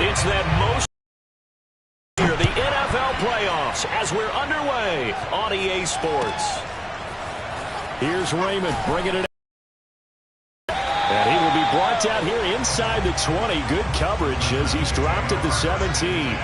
It's that most year, the NFL playoffs, as we're underway on EA Sports. Here's Raymond bringing it out. And he will be brought down here inside the 20. Good coverage as he's dropped at the 17.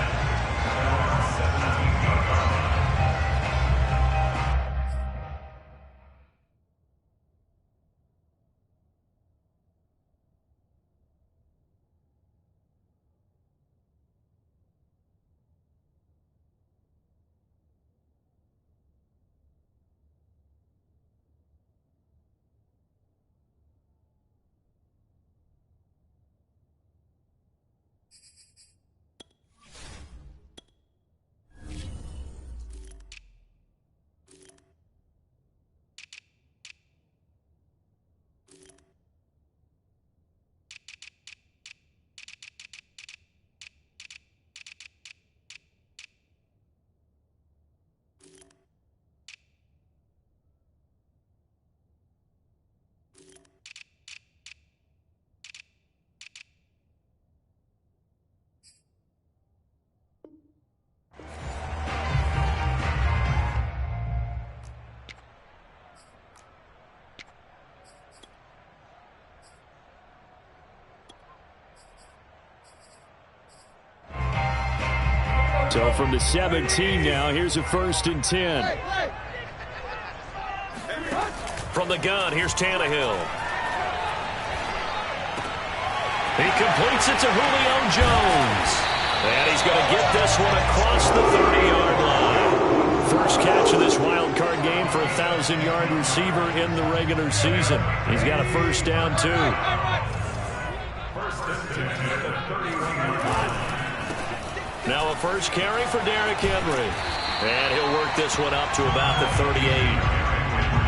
So from the 17 now, here's a 1st and 10. From the gun, here's Tannehill. He completes it to Julio Jones. And he's going to get this one across the 30-yard line. First catch of this wild card game for a 1,000-yard receiver in the regular season. He's got a first down, too. Now a first carry for Derrick Henry. And he'll work this one up to about the 38.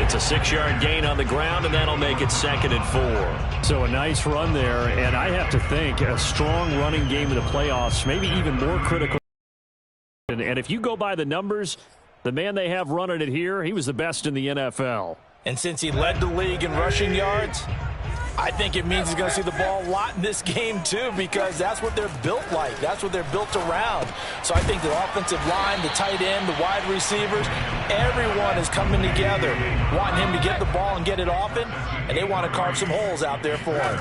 It's a 6-yard gain on the ground, and that'll make it 2nd and 4. So a nice run there, and I have to think a strong running game in the playoffs, maybe even more critical. And if you go by the numbers, the man they have running it here, he was the best in the NFL. And since he led the league in rushing yards, I think it means he's going to see the ball a lot in this game, too, because that's what they're built like. That's what they're built around. So I think the offensive line, the tight end, the wide receivers, everyone is coming together, wanting him to get the ball and get it often, and they want to carve some holes out there for him.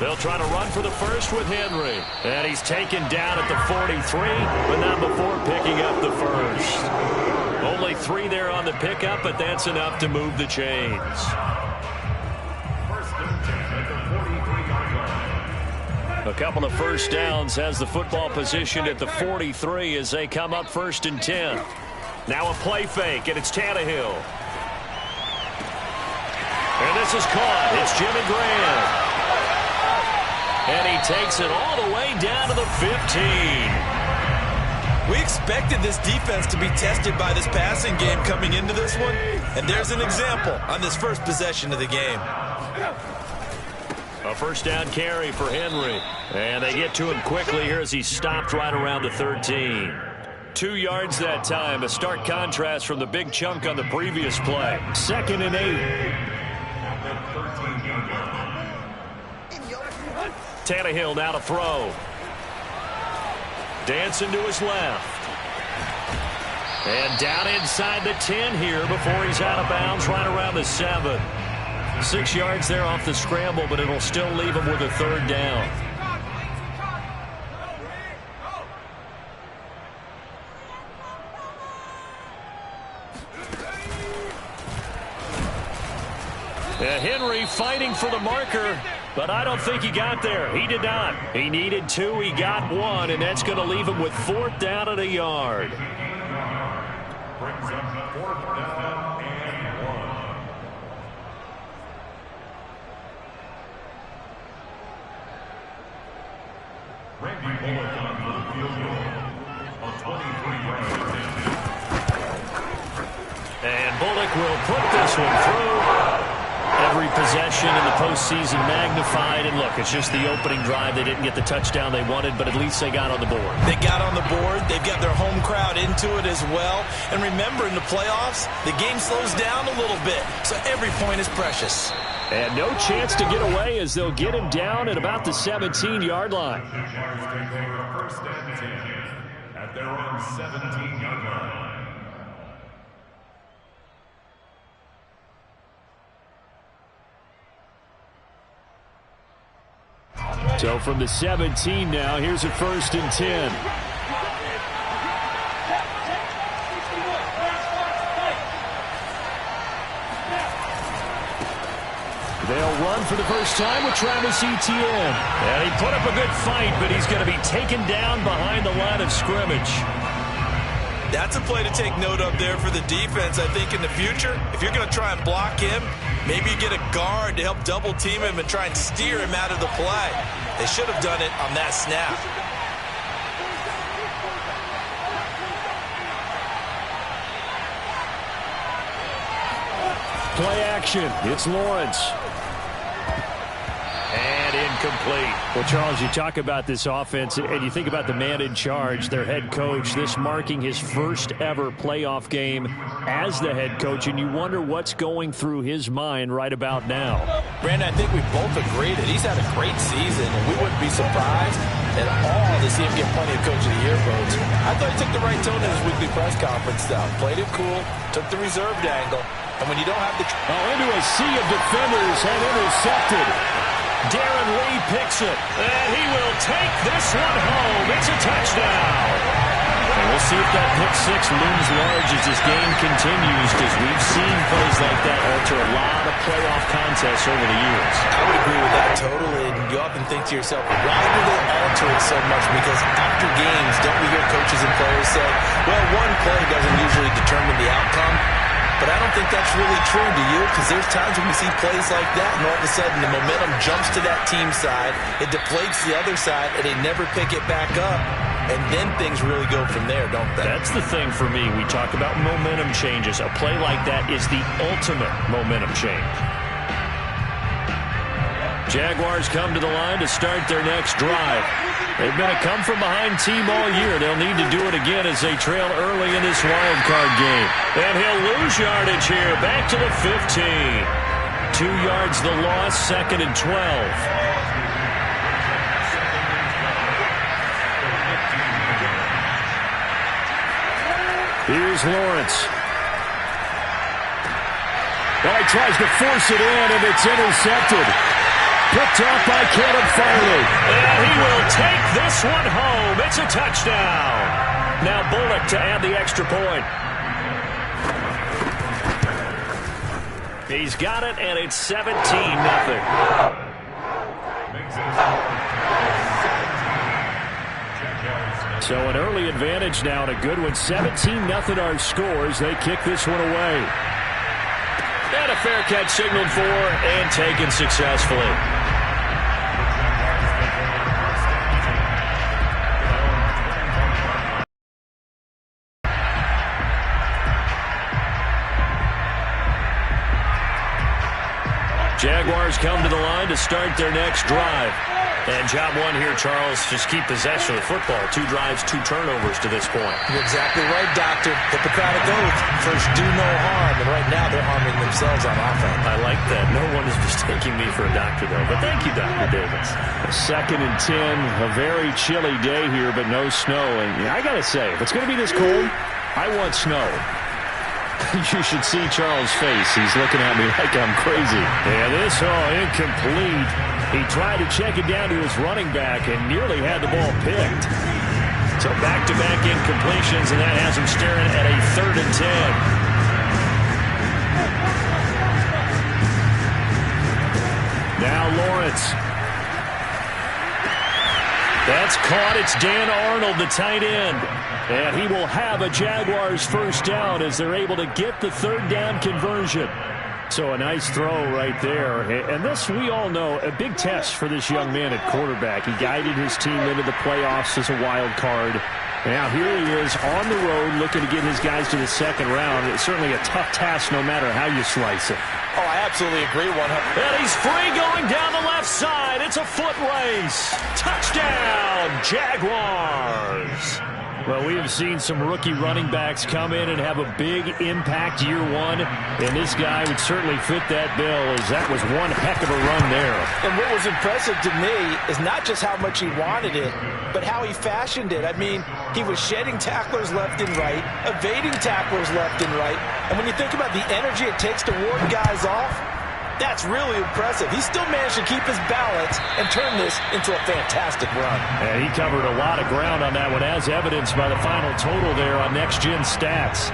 They'll try to run for the first with Henry. And he's taken down at the 43, but not before picking up the first. Only 3 there on the pickup, but that's enough to move the chains. A couple of first downs has the football positioned at the 43 as they come up 1st and 10. Now a play fake, and it's Tannehill. And this is caught. It's Jimmy Graham. And he takes it all the way down to the 15. We expected this defense to be tested by this passing game coming into this one, and there's an example on this first possession of the game. A first down carry for Henry. And they get to him quickly here as he stopped right around the 13. 2 yards that time. A stark contrast from the big chunk on the previous play. 2nd and 8. Tannehill now to throw. Dancing to his left. And down inside the 10 here before he's out of bounds right around the 7. 6 yards there off the scramble, but it'll still leave him with a 3rd down. Henry fighting for the marker, but I don't think he got there. He did not. He needed 2. He got 1, and that's going to leave him with 4th down and a yard. Brings up 4th down and 1. Randy Bullock on the field goal on 23 yards. And Bullock will put this one through. And every possession in the postseason magnified. And look, it's just the opening drive. They didn't get the touchdown they wanted, but at least they got on the board. They got on the board. They've got their home crowd into it as well. And remember, in the playoffs, the game slows down a little bit, so every point is precious. And no chance to get away as they'll get him down at about the 17-yard line. First and 10 at their own 17-yard line. So from the 17 now, here's a 1st and 10. They'll run for the first time with Travis Etienne. And he put up a good fight, but he's going to be taken down behind the line of scrimmage. That's a play to take note of there for the defense. I think in the future, if you're going to try and block him, maybe you get a guard to help double team him and try and steer him out of the play. They should have done it on that snap. Play action. It's Lawrence. And incomplete. Well, Charles, you talk about this offense, and you think about the man in charge, their head coach, this marking his first ever playoff game as the head coach, and you wonder what's going through his mind right about now. Brandon, I think we both agree that he's had a great season, and we wouldn't be surprised at all to see him get plenty of Coach of the Year votes. I thought he took the right tone in his weekly press conference, though. Played it cool, took the reserved angle, and when you don't have the... into a sea of defenders and intercepted. Darren Lee picks it, and he will take this one home. It's a touchdown. And we'll see if that pick six looms large as this game continues, because we've seen plays like that alter a lot of playoff contests over the years. I would agree with that totally, and you often think to yourself, why do they alter it so much? Because after games, don't we hear coaches and players say, well, one play doesn't usually determine the outcome? But I don't think that's really true, do you? Because there's times when we see plays like that, and all of a sudden the momentum jumps to that team side, it deflates the other side, and they never pick it back up. And then things really go from there, don't they? That's the thing for me. We talk about momentum changes. A play like that is the ultimate momentum change. Jaguars come to the line to start their next drive. They've been a come-from-behind team all year. They'll need to do it again as they trail early in this wild card game. And he'll lose yardage here, back to the 15. 2 yards the loss, 2nd and 12. Here's Lawrence. Well, he tries to force it in, and it's intercepted. Picked off by Caleb Farley. And he will take this one home. It's a touchdown. Now Bullock to add the extra point. He's got it, and it's 17-0. So an early advantage now, and a good one. 17-0 our scores. They kick this one away. And a fair catch signaled for and taken successfully. Jaguars come to the line to start their next drive. And job one here, Charles, just keep possession of the football. 2 drives, 2 turnovers to this point. You're exactly right, Doctor. Hippocratic oath. First, do no harm. And right now, they're harming themselves on offense. I like that. No one is mistaking me for a doctor, though. But thank you, Dr. Davis. 2nd and 10. A very chilly day here, but no snow. And I got to say, if it's going to be this cold, I want snow. You should see Charles' face. He's looking at me like I'm crazy. Yeah, this incomplete. He tried to check it down to his running back and nearly had the ball picked. So back-to-back incompletions, and that has him staring at a 3rd and 10. Now Lawrence. That's caught. It's Dan Arnold, the tight end. And he will have a Jaguars first down as they're able to get the 3rd down conversion. So a nice throw right there. And this, we all know, a big test for this young man at quarterback. He guided his team into the playoffs as a wild card. Now here he is on the road looking to get his guys to the 2nd round. It's certainly a tough task no matter how you slice it. Oh, I absolutely agree 100%. And he's free going down the left side. It's a foot race. Touchdown, Jaguars. Well, we have seen some rookie running backs come in and have a big impact year one, and this guy would certainly fit that bill, as that was one heck of a run there. And what was impressive to me is not just how much he wanted it, but how he fashioned it. I mean, he was shedding tacklers left and right, evading tacklers left and right, and when you think about the energy it takes to ward guys off, that's really impressive. He still managed to keep his balance and turn this into a fantastic run. And he covered a lot of ground on that one, as evidenced by the final total there on Next Gen Stats.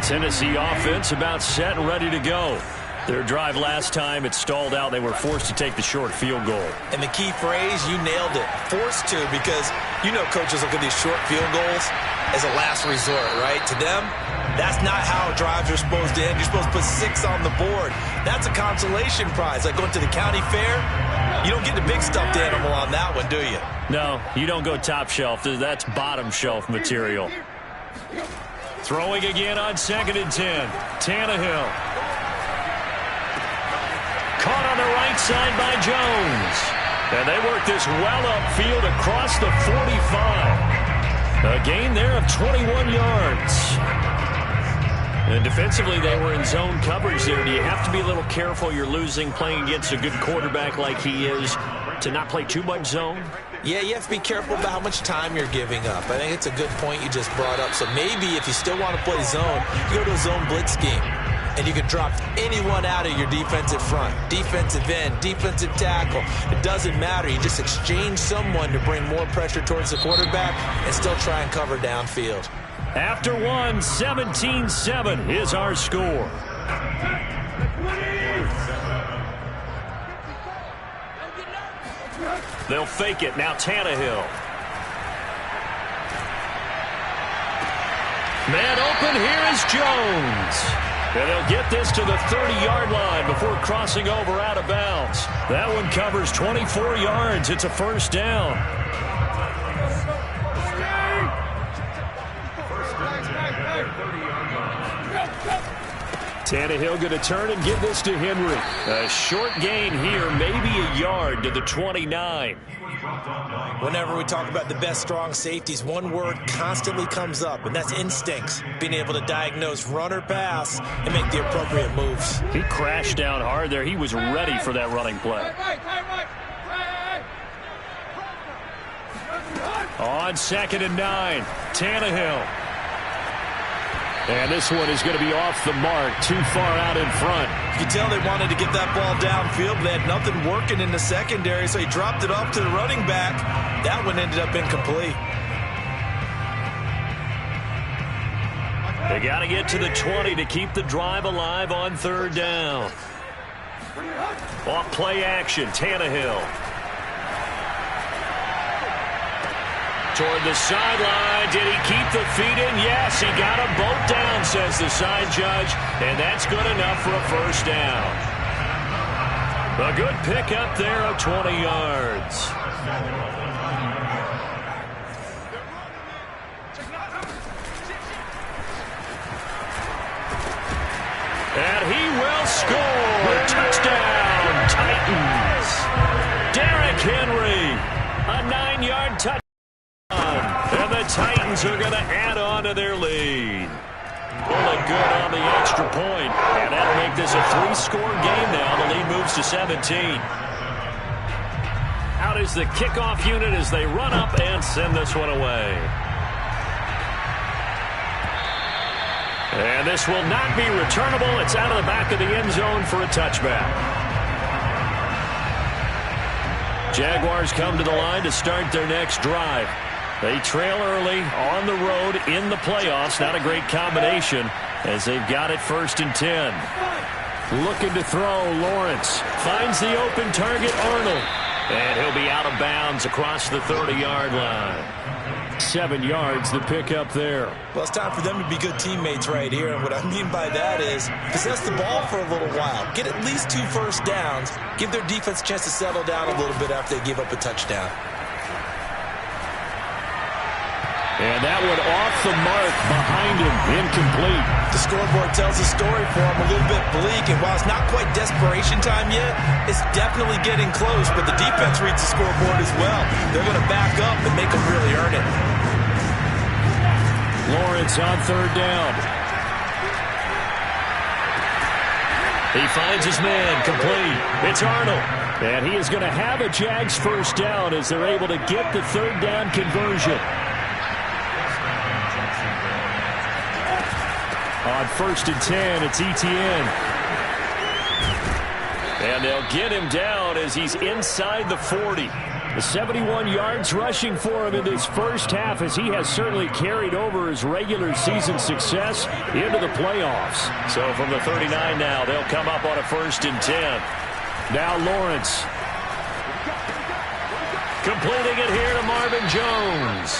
Tennessee offense about set and ready to go. Their drive last time, it stalled out. They were forced to take the short field goal. And the key phrase, you nailed it. Forced to, because you know coaches look at these short field goals as a last resort, right? To them, that's not how drives are supposed to end. You're supposed to put 6 on the board. That's a consolation prize. Like going to the county fair, you don't get the big stuffed animal on that one, do you? No, you don't go top shelf. That's bottom shelf material. Throwing again on 2nd and 10. Tannehill. Caught on the right side by Jones. And they work this well upfield across the 45. A gain there of 21 yards. And defensively, they were in zone coverage there. Do you have to be a little careful? You're losing playing against a good quarterback like he is to not play too much zone? Yeah, you have to be careful about how much time you're giving up. I think it's a good point you just brought up. So maybe if you still want to play zone, you go to a zone blitz scheme. And you can drop anyone out of your defensive front. Defensive end, defensive tackle. It doesn't matter. You just exchange someone to bring more pressure towards the quarterback and still try and cover downfield. After one, 17-7 is our score. They'll fake it. Now Tannehill. Man open. Here is Jones. And they'll get this to the 30-yard line before crossing over out of bounds. That one covers 24 yards. It's a first down. Tannehill going to turn and give this to Henry. A short gain here, maybe a yard to the 29. Whenever we talk about the best strong safeties, one word constantly comes up, and that's instincts. Being able to diagnose run or pass and make the appropriate moves. He crashed down hard there. He was ready for that running play. On 2nd and 9, Tannehill. And this one is going to be off the mark, too far out in front. You can tell they wanted to get that ball downfield, but they had nothing working in the secondary, so he dropped it off to the running back. That one ended up incomplete. They got to get to the 20 to keep the drive alive on 3rd down. Off play action, Tannehill. Toward the sideline. Did he keep the feet in? Yes, he got them both down, says the side judge. And that's good enough for a first down. A good pickup there of 20 yards. And he will score. Touchdown, Titans. Derrick Henry, a 9-yard touchdown. And the Titans are going to add on to their lead. Pulling good on the extra point. And that'll make this a 3-score game now. The lead moves to 17. Out is the kickoff unit as they run up and send this one away. And this will not be returnable. It's out of the back of the end zone for a touchback. Jaguars come to the line to start their next drive. They trail early on the road in the playoffs. Not a great combination as they've got it 1st and 10. Looking to throw, Lawrence finds the open target, Arnold. And he'll be out of bounds across the 30-yard line. 7 yards to pick up there. Well, it's time for them to be good teammates right here. And what I mean by that is possess the ball for a little while. Get at least 2 first downs. Give their defense a chance to settle down a little bit after they give up a touchdown. And that one off the mark behind him. Incomplete. The scoreboard tells a story for him, a little bit bleak. And while it's not quite desperation time yet, it's definitely getting close. But the defense reads the scoreboard as well. They're going to back up and make them really earn it. Lawrence on 3rd down. He finds his man, complete. It's Arnold. And he is going to have a Jags first down as they're able to get the 3rd down conversion. On 1st and 10, it's Etienne. And they'll get him down as he's inside the 40. The 71 yards rushing for him in this first half, as he has certainly carried over his regular season success into the playoffs. So from the 39 now, they'll come up on a 1st and 10. Now Lawrence. Completing it here to Marvin Jones.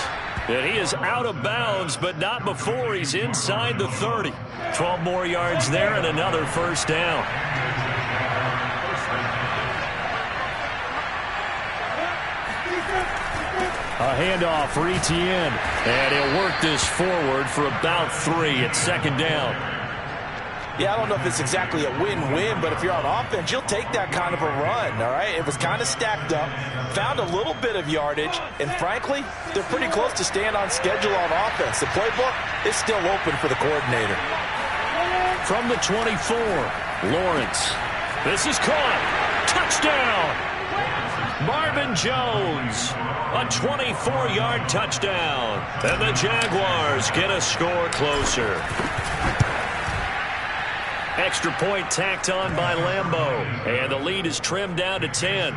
And he is out of bounds, but not before he's inside the 30. 12 more yards there and another first down. A handoff for Etienne. And he'll work this forward for about 3 at 2nd down. Yeah, I don't know if it's exactly a win-win, but if you're on offense, you'll take that kind of a run, all right? It was kind of stacked up, found a little bit of yardage, and frankly, they're pretty close to staying on schedule on offense. The playbook is still open for the coordinator. From the 24, Lawrence. This is caught. Touchdown! Marvin Jones. A 24-yard touchdown. And the Jaguars get a score closer. Extra point tacked on by Lambeau. And the lead is trimmed down to 10.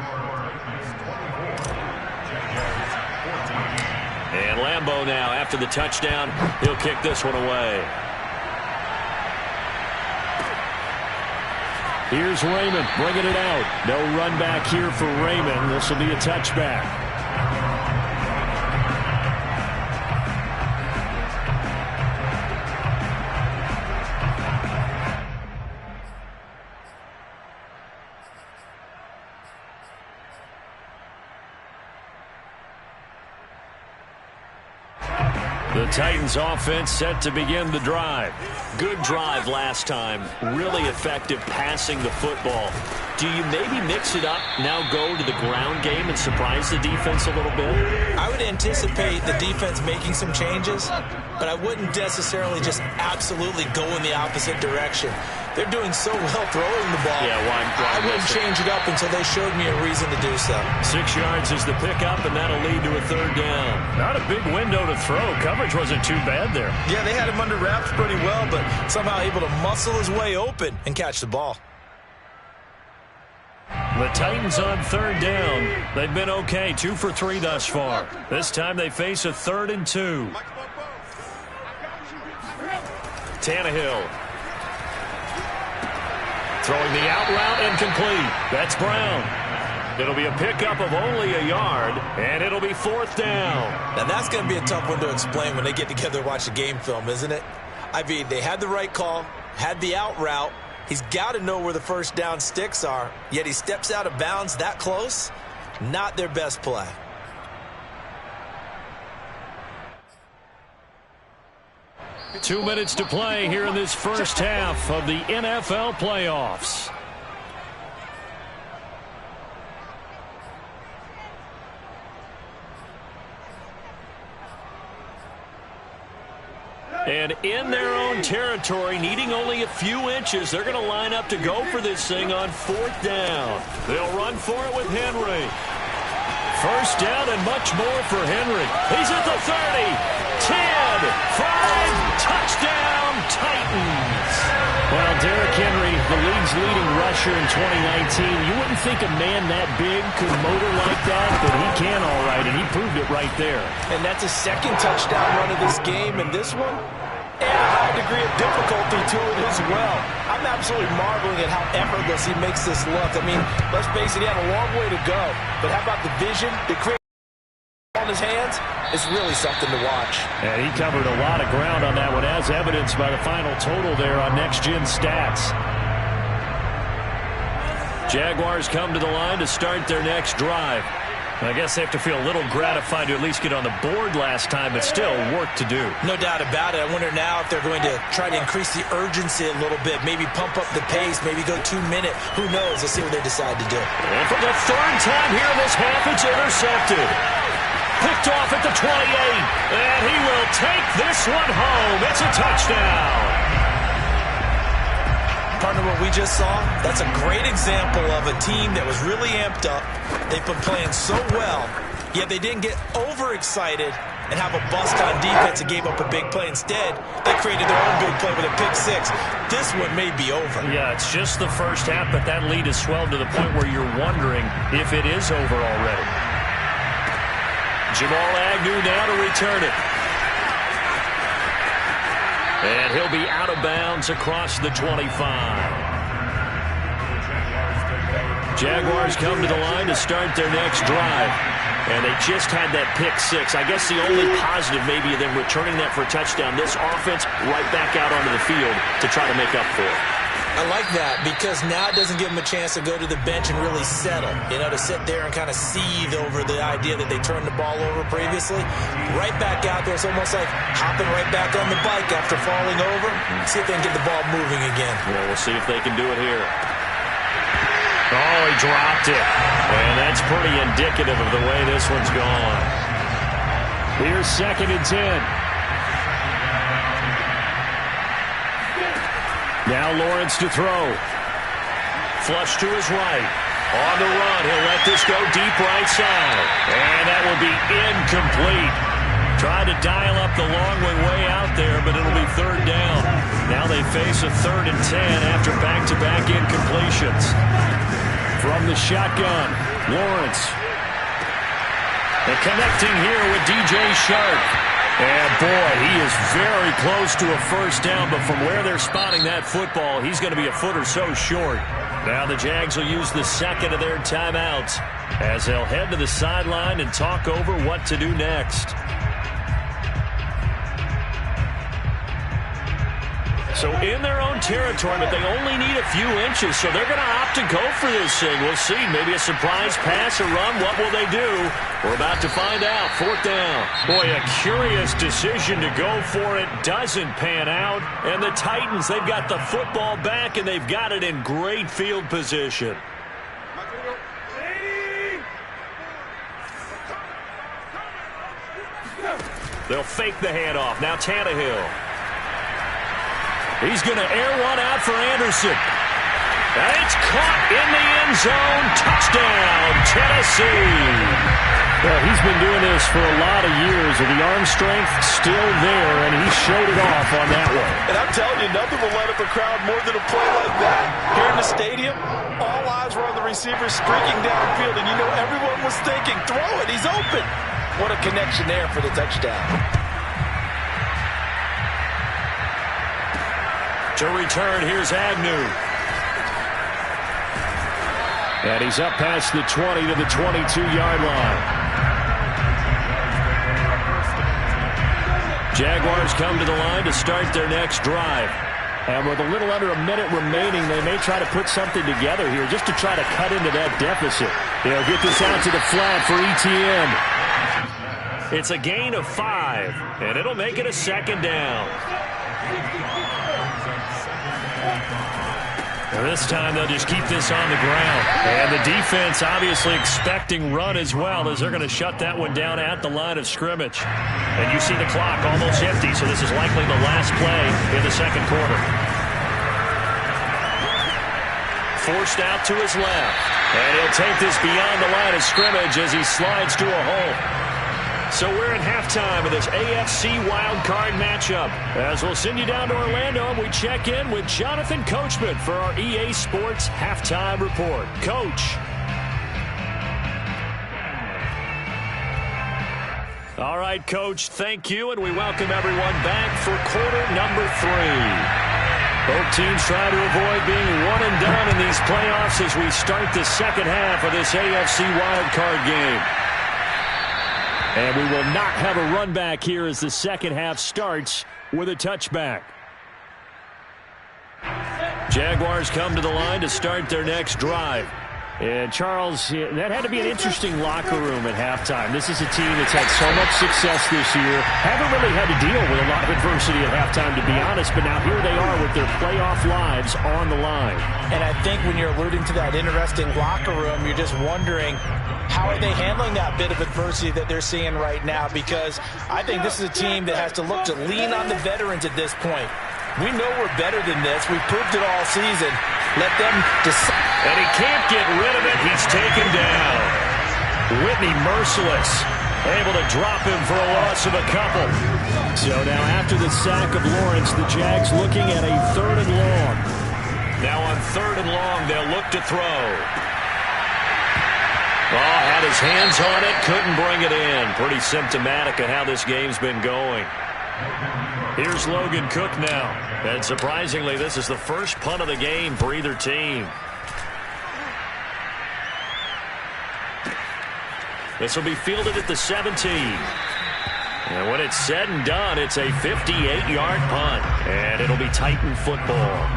And Lambeau now, after the touchdown, he'll kick this one away. Here's Raymond bringing it out. No run back here for Raymond. This will be a touchback. The Titans offense set to begin the drive. Good drive last time. Really effective passing the football. Do you maybe mix it up, now go to the ground game and surprise the defense a little bit? I would anticipate the defense making some changes, but I wouldn't necessarily just absolutely go in the opposite direction. They're doing so well throwing the ball. Yeah, I wouldn't change it up until they showed me a reason to do so. 6 yards is the pickup, and that'll lead to a 3rd down. Not a big window to throw. Coverage wasn't too bad there. Yeah, they had him under wraps pretty well, but somehow able to muscle his way open and catch the ball. The Titans on 3rd down. They've been okay, 2 for 3 thus far. This time they face a 3rd and 2. Tannehill. Throwing the out route incomplete. That's Brown. It'll be a pickup of only a yard, and it'll be 4th down. Now that's going to be a tough one to explain when they get together and watch the game film, isn't it? I mean, they had the right call, had the out route. He's got to know where the first down sticks are, yet he steps out of bounds that close. Not their best play. Two minutes to play here in this first half of the NFL playoffs. And in their own territory, needing only a few inches, they're going to line up to go for this thing on 4th down. They'll run for it with Henry. First down and much more for Henry. He's at the 30, 10, 5, touchdown, Titans. Well, Derrick Henry, the league's leading rusher in 2019. You wouldn't think a man that big could motor like that, but he can all right, and he proved it right there. And that's a 2nd touchdown run of this game, and this one, and a high degree of difficulty to it as well. I'm absolutely marveling at how effortless he makes this look. I mean, let's face it, he had a long way to go. But how about the vision, the creativity on his hands? It's really something to watch. And he covered a lot of ground on that one, as evidenced by the final total there on Next Gen Stats. Jaguars come to the line to start their next drive. I guess they have to feel a little gratified to at least get on the board last time, but still work to do. No doubt about it. I wonder now if they're going to try to increase the urgency a little bit, maybe pump up the pace, maybe go 2 minute. Who knows? Let's see what they decide to do. And for the third time here this half, it's intercepted. Picked off at the 28, and he will take this one home. It's a touchdown. Partner, what we just saw, that's a great example of a team that was really amped up. They've been playing so well, yet they didn't get overexcited and have a bust on defense and gave up a big play. Instead, they created their own big play with a pick six. This one may be over. Yeah, it's just the first half, but that lead has swelled to the point where you're wondering if it is over already. Jamal Agnew now to return it. And he'll be out of bounds across the 25. Jaguars come to the line to start their next drive. And they just had that pick six. I guess the only positive maybe of them returning that for a touchdown. This offense right back out onto the field to try to make up for it. I like that because now it doesn't give them a chance to go to the bench and really settle, to sit there and kind of seethe over the idea that they turned the ball over previously. Right back out there, it's almost like hopping right back on the bike after falling over. See if they can get the ball moving again. Yeah, we'll see if they can do it here. Oh, he dropped it. And that's pretty indicative of the way this one's gone. Here's 2nd and 10. Now Lawrence to throw. Flush to his right. On the run, he'll let this go deep right side. And that will be incomplete. Tried to dial up the long way out there, but it'll be 3rd down. Now they face a 3rd and 10 after back-to-back incompletions. From the shotgun, Lawrence. And connecting here with DJ Shark. And, boy, he is very close to a first down, but from where they're spotting that football, he's going to be a foot or so short. Now the Jags will use the second of their timeouts as they'll head to the sideline and talk over what to do next. So in their own territory, but they only need a few inches, so they're going to opt to go for this thing. We'll see. Maybe a surprise pass or run. What will they do? We're about to find out. 4th down. Boy, a curious decision to go for it. Doesn't pan out. And the Titans, they've got the football back, and they've got it in great field position. They'll fake the handoff. Now Tannehill. He's going to air one out for Anderson. And it's caught in the end zone. Touchdown, Tennessee. Well, he's been doing this for a lot of years, and the arm strength still there, and he showed it off on that one. And I'm telling you, nothing will light up a crowd more than a play like that. Here in the stadium, all eyes were on the receiver streaking downfield, and everyone was thinking, throw it, he's open. What a connection there for the touchdown. To return, here's Agnew. And he's up past the 20 to the 22-yard line. Jaguars come to the line to start their next drive. And with a little under a minute remaining, they may try to put something together here just to try to cut into that deficit. They'll get this out to the flat for Etienne. It's a gain of 5, and it'll make it a 2nd down. And this time they'll just keep this on the ground. And the defense obviously expecting run as well, as they're going to shut that one down at the line of scrimmage. And you see the clock almost empty, so this is likely the last play in the second quarter. Forced out to his left. And he'll take this beyond the line of scrimmage as he slides to a hole. So we're at halftime of this AFC wildcard matchup. As we'll send you down to Orlando, and we check in with Jonathan Coachman for our EA Sports Halftime Report. Coach. All right, Coach, thank you, and we welcome everyone back for quarter number 3. Both teams try to avoid being one and done in these playoffs as we start the second half of this AFC wildcard game. And we will not have a run back here as the second half starts with a touchback. Jaguars come to the line to start their next drive. And, Charles, that had to be an interesting locker room at halftime. This is a team that's had so much success this year. Haven't really had to deal with a lot of adversity at halftime, to be honest. But now here they are with their playoff lives on the line. And I think when you're alluding to that interesting locker room, you're just wondering, how are they handling that bit of adversity that they're seeing right now? Because I think this is a team that has to look to lean on the veterans at this point. We know we're better than this. We've proved it all season. Let them decide. And he can't get rid of it. He's taken down. Whitney merciless. Able to drop him for a loss of a couple. So now after the sack of Lawrence, the Jags looking at a 3rd and long. Now on 3rd and long, they'll look to throw. Oh, had his hands on it, couldn't bring it in. Pretty symptomatic of how this game's been going. Here's Logan Cook now. And surprisingly, this is the first punt of the game for either team. This will be fielded at the 17. And when it's said and done, it's a 58-yard punt. And it'll be Titan football.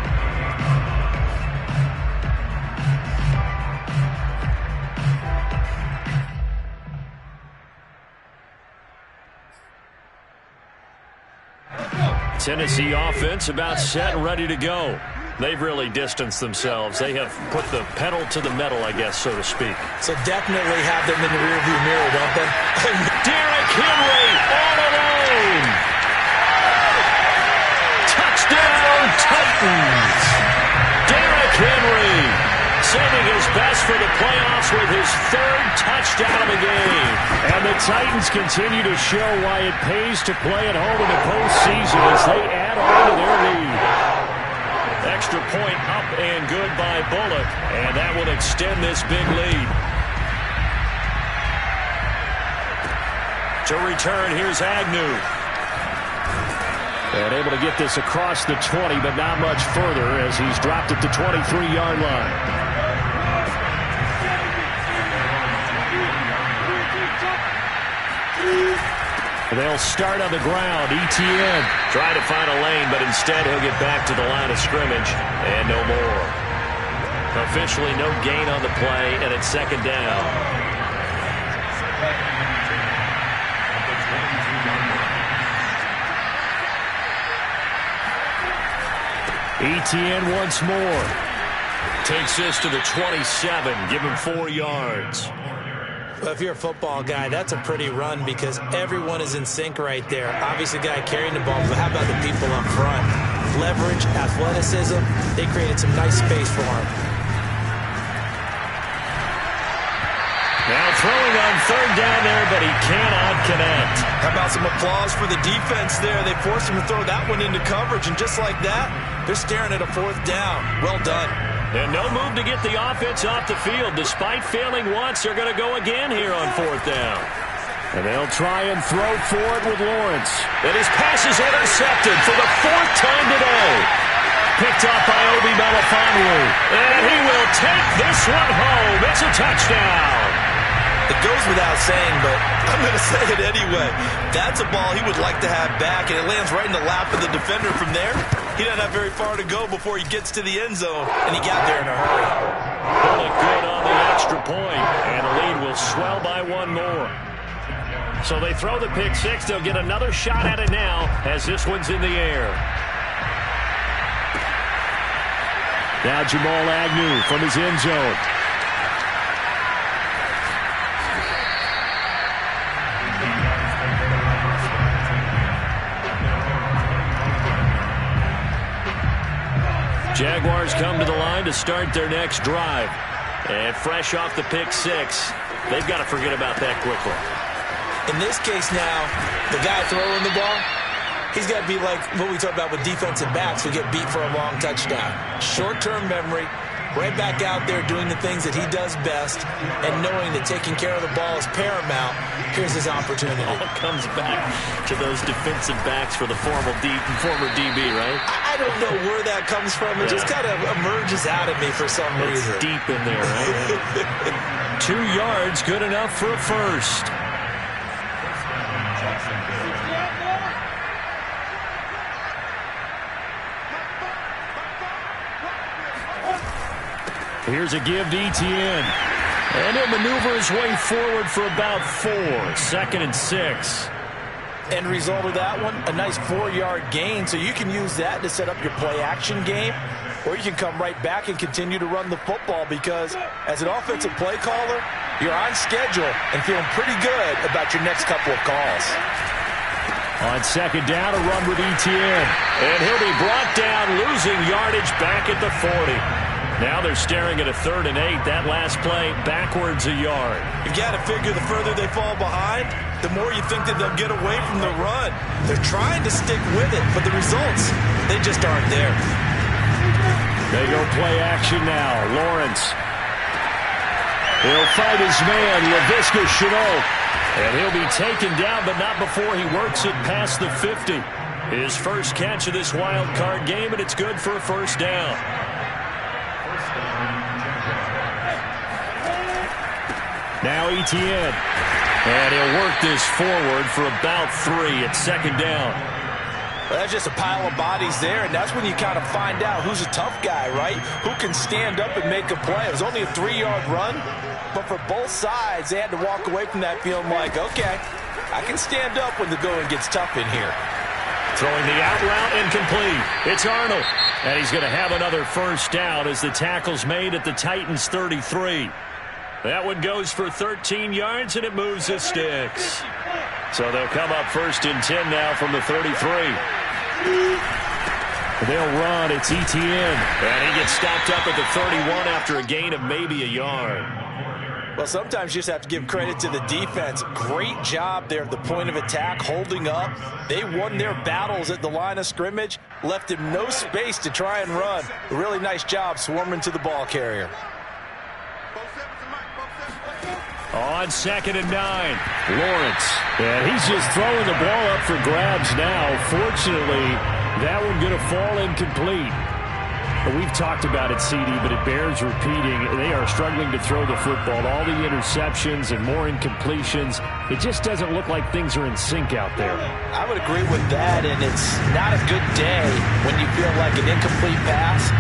Tennessee offense about set and ready to go. They've really distanced themselves. They have put the pedal to the metal, I guess, so to speak. So definitely have them in the rearview mirror, don't they? Derrick Henry all alone. Touchdown, Titans. Derrick Henry saving his best for the playoffs with his 3rd touchdown of the game. And the Titans continue to show why it pays to play at home in the postseason as they add on to their lead. Extra point up and good by Bullock, and that will extend this big lead. To return, here's Agnew. And able to get this across the 20, but not much further as he's dropped at the 23-yard line. They'll start on the ground. Etienne trying to find a lane, but instead he'll get back to the line of scrimmage and no more. Officially no gain on the play, and it's 2nd down. Etienne once more. Takes this to the 27. Give him 4 yards. Well, if you're a football guy, that's a pretty run because everyone is in sync right there. Obviously, the guy carrying the ball, but how about the people up front? Leverage, athleticism, they created some nice space for him. Now throwing on 3rd down there, but he cannot connect. How about some applause for the defense there? They forced him to throw that one into coverage, and just like that, they're staring at a 4th down. Well done. And no move to get the offense off the field. Despite failing once, they're going to go again here on 4th down. And they'll try and throw for it with Lawrence. And his pass is intercepted for the 4th time today. Picked up by Obi Melifonwu. And he will take this one home. It's a touchdown. It goes without saying, but I'm going to say it anyway. That's a ball he would like to have back, and it lands right in the lap of the defender from there. He doesn't have very far to go before he gets to the end zone, and he got there in a hurry. Really good on the extra point, and the lead will swell by 1 more. So they throw the pick 6. They'll get another shot at it now as this one's in the air. Now Jamal Agnew from his end zone. Jaguars come to the line to start their next drive. And fresh off the pick 6, they've got to forget about that quickly. In this case now, the guy throwing the ball, he's got to be like what we talked about with defensive backs who get beat for a long touchdown. Short-term memory, right back out there doing the things that he does best and knowing that taking care of the ball is paramount. Here's his opportunity. It all comes back to those defensive backs for the former DB, right? I don't know where that comes from. It just kind of emerges out of me for some reason. It's deep in there, right? 2 yards, good enough for a first. Here's a give to Etienne. And he'll maneuver his way forward for about 4. 2nd and 6. End result of that one, a nice 4-yard gain, so you can use that to set up your play-action game, or you can come right back and continue to run the football because as an offensive play caller, you're on schedule and feeling pretty good about your next couple of calls. On 2nd down, a run with Etienne. And he'll be brought down, losing yardage back at the 40. Now they're staring at a 3rd and 8. That last play, backwards a yard. You've got to figure the further they fall behind, the more you think that they'll get away from the run. They're trying to stick with it, but the results, they just aren't there. They go play action now. Lawrence. He'll fight his man, Laviska Shenault. And he'll be taken down, but not before he works it past the 50. His first catch of this wild card game, and it's good for a first down. Now Etienne. And he'll work this forward for about 3 at 2nd down. Well, that's just a pile of bodies there, and that's when you kind of find out who's a tough guy, right? Who can stand up and make a play. It was only a 3-yard run, but for both sides, they had to walk away from that feeling like, okay, I can stand up when the going gets tough in here. Throwing the out route incomplete. It's Arnold. And he's going to have another first down as the tackle's made at the Titans' 33. That one goes for 13 yards, and it moves the sticks. So they'll come up 1st and 10 now from the 33. They'll run. It's Etienne. And he gets stopped up at the 31 after a gain of maybe a yard. Well, sometimes you just have to give credit to the defense. Great job there at the point of attack, holding up. They won their battles at the line of scrimmage, left him no space to try and run. A really nice job swarming to the ball carrier. On 2nd and 9, Lawrence. And he's just throwing the ball up for grabs now. Fortunately, that one going to fall incomplete. We've talked about it, CD, but it bears repeating. They are struggling to throw the football. All the interceptions and more incompletions. It just doesn't look like things are in sync out there. I would agree with that, and it's not a good day when you feel like an incomplete pass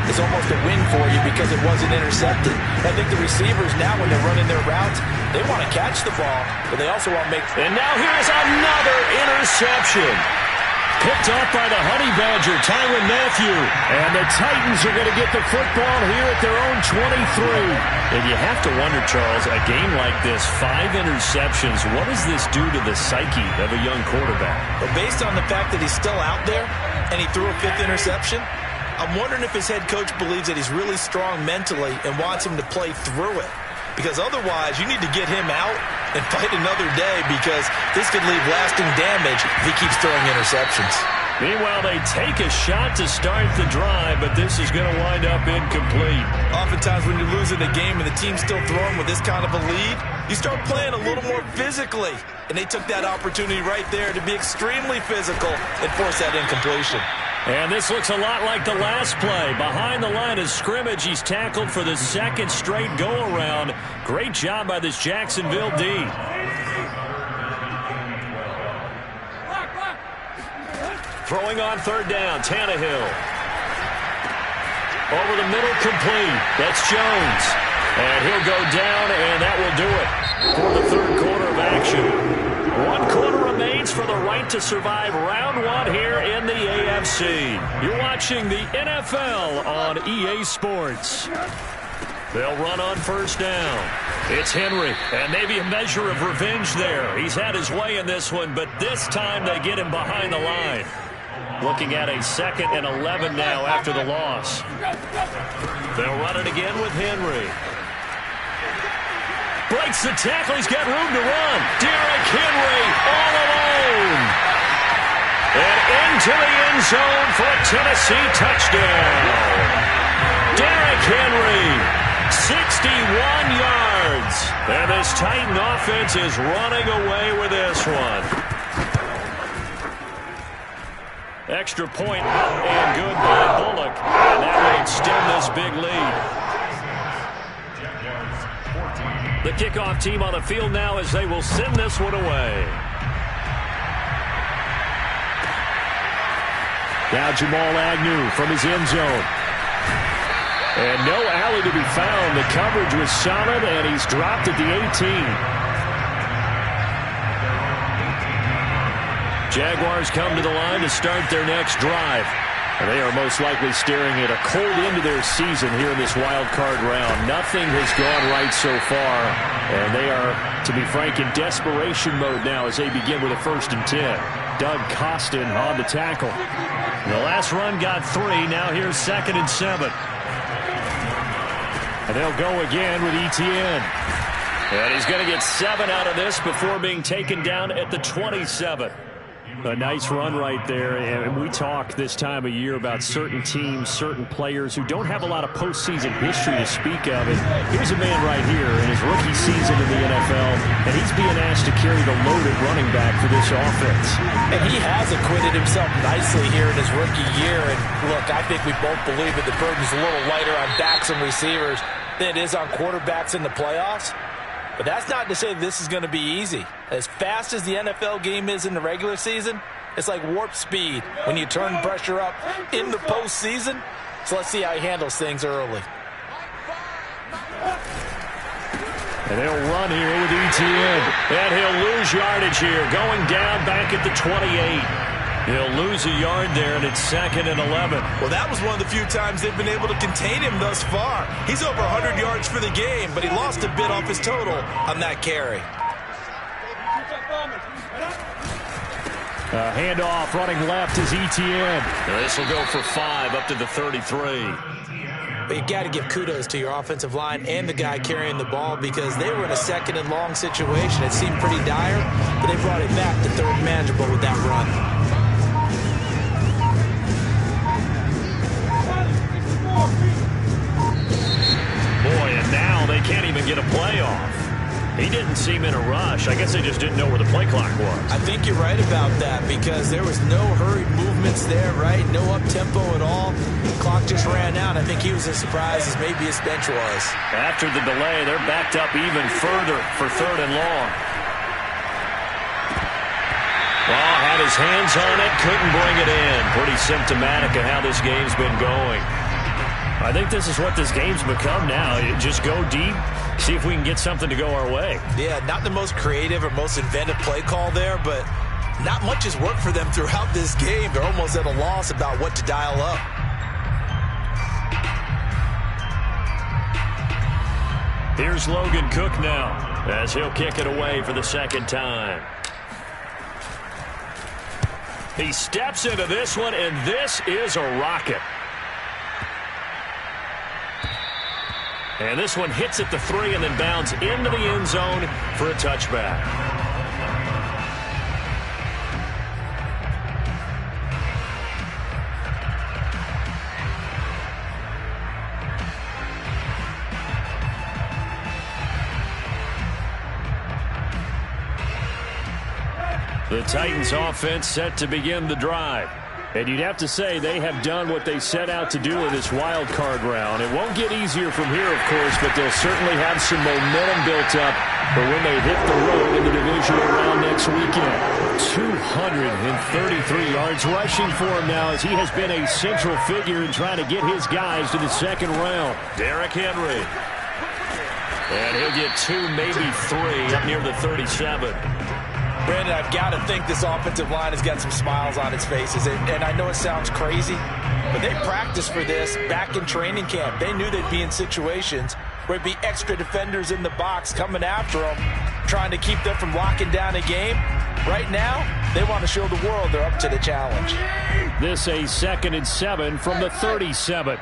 is almost a win for you because it wasn't intercepted. I think the receivers now, when they're running their routes, they want to catch the ball, but they also want to make... And now here's another interception. Picked off by the Honey Badger, Tyrann Mathieu. And the Titans are going to get the football here at their own 23. And you have to wonder, Charles, a game like this, 5 interceptions, what does this do to the psyche of a young quarterback? Well, based on the fact that he's still out there and he threw a 5th interception, I'm wondering if his head coach believes that he's really strong mentally and wants him to play through it. Because otherwise, you need to get him out and fight another day because this could leave lasting damage if he keeps throwing interceptions. Meanwhile, they take a shot to start the drive, but this is going to wind up incomplete. Oftentimes when you're losing a game and the team's still throwing with this kind of a lead, you start playing a little more physically. And they took that opportunity right there to be extremely physical and force that incompletion. And this looks a lot like the last play. Behind the line of scrimmage, he's tackled for the 2nd straight go-around. Great job by this Jacksonville D. Throwing on 3rd down, Tannehill. Over the middle, complete. That's Jones. And he'll go down, and that will do it for the 3rd quarter of action. 1 quarter remains for the right to survive round 1 here in the AFC. You're watching the NFL on EA Sports. They'll run on 1st down. It's Henry, and maybe a measure of revenge there. He's had his way in this one, but this time they get him behind the line. Looking at a 2nd and 11 now after the loss. They'll run it again with Henry. Breaks the tackle. He's got room to run. Derrick Henry all alone. And into the end zone for a Tennessee touchdown. Derrick Henry, 61 yards. And this Titan offense is running away with this one. Extra point up and good by Bullock. And that will extend this big lead. The kickoff team on the field now as they will send this one away. Now Jamal Agnew from his end zone. And no alley to be found. The coverage was solid, and he's dropped at the 18. Jaguars come to the line to start their next drive. And they are most likely staring at a cold end to their season here in this wild card round. Nothing has gone right so far, and they are, to be frank, in desperation mode now as they begin with a 1st and 10. Doug Costin on the tackle. The last run got 3. Now here's 2nd and 7. And they'll go again with Etienne. And he's going to get 7 out of this before being taken down at the 27. A nice run right there, and we talk this time of year about certain teams, certain players who don't have a lot of postseason history to speak of. And here's a man right here in his rookie season in the NFL, and he's being asked to carry the loaded running back for this offense. And he has acquitted himself nicely here in his rookie year. And look, I think we both believe that the burden's a little lighter on backs and receivers than it is on quarterbacks in the playoffs. But that's not to say this is going to be easy. As fast as the NFL game is in the regular season, it's like warp speed when you turn pressure up in the postseason. So let's see how he handles things early. And they'll run here with Etienne. And he'll lose yardage here, going down back at the 28. He'll lose a yard there, and it's 2nd and 11. Well, that was one of the few times they've been able to contain him thus far. He's over 100 yards for the game, but he lost a bit off his total on that carry. Handoff running left is Etienne. This will go for 5 up to the 33. But you got to give kudos to your offensive line and the guy carrying the ball because they were in a 2nd and long situation. It seemed pretty dire, but they brought it back to 3rd and manageable with that run. Boy, and now they can't even get a play off. He didn't seem in a rush. I guess they just didn't know where the play clock was. I think you're right about that because there was no hurried movements there, right? No up-tempo at all. The clock just ran out. I think he was as surprised as maybe his bench was. After the delay, they're backed up even further for 3rd and long. Well, had his hands on it, couldn't bring it in. Pretty symptomatic of how this game's been going. I think this is what this game's become now. Just go deep, see if we can get something to go our way. Yeah, not the most creative or most inventive play call there, but not much has worked for them throughout this game. They're almost at a loss about what to dial up. Here's Logan Cook now as he'll kick it away for the 2nd time. He steps into this one, and this is a rocket. And this one hits at the 3 and then bounds into the end zone for a touchback. The Titans offense set to begin the drive. And you'd have to say they have done what they set out to do in this wild card round. It won't get easier from here, of course, but they'll certainly have some momentum built up for when they hit the road in the divisional round next weekend. 233 yards rushing for him now as he has been a central figure in trying to get his guys to the 2nd round. Derrick Henry. And he'll get 2, maybe 3 up near the 37. Brandon, I've got to think this offensive line has got some smiles on its faces. And I know it sounds crazy, but they practiced for this back in training camp. They knew they'd be in situations where it'd be extra defenders in the box coming after them, trying to keep them from locking down a game. Right now, they want to show the world they're up to the challenge. This a 2nd and 7 from the 37.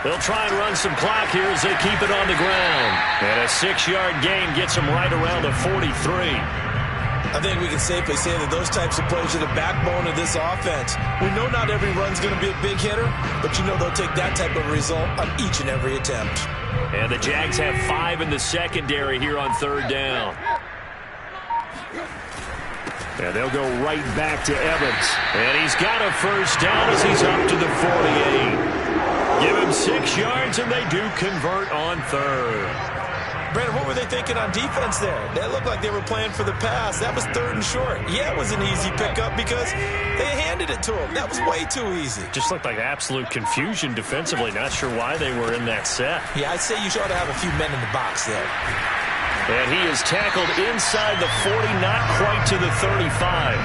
They'll try and run some clock here as they keep it on the ground. And a 6-yard gain gets them right around the 43. I think we can safely say that those types of plays are the backbone of this offense. We know not every run's going to be a big hitter, but you know they'll take that type of result on each and every attempt. And the Jags have 5 in the secondary here on 3rd down. And they'll go right back to Evans. And he's got a first down as he's up to the 48. Give him 6 yards, and they do convert on 3rd. Brandon, what were they thinking on defense there? They looked like they were playing for the pass. That was 3rd and short. Yeah, it was an easy pickup because they handed it to him. That was way too easy. Just looked like absolute confusion defensively. Not sure why they were in that set. Yeah, I'd say you ought to have a few men in the box there. And he is tackled inside the 40, not quite to the 35.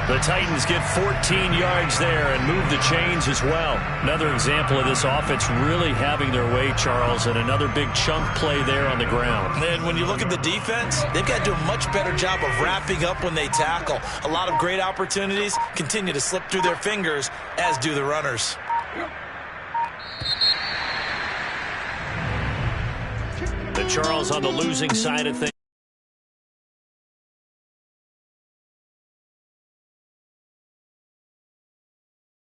The Titans get 14 yards there and move the chains as well. Another example of this offense really having their way, Charles, and another big chunk play there on the ground. And when you look at the defense, they've got to do a much better job of wrapping up when they tackle. A lot of great opportunities continue to slip through their fingers, as do the runners. The Charles on the losing side of things.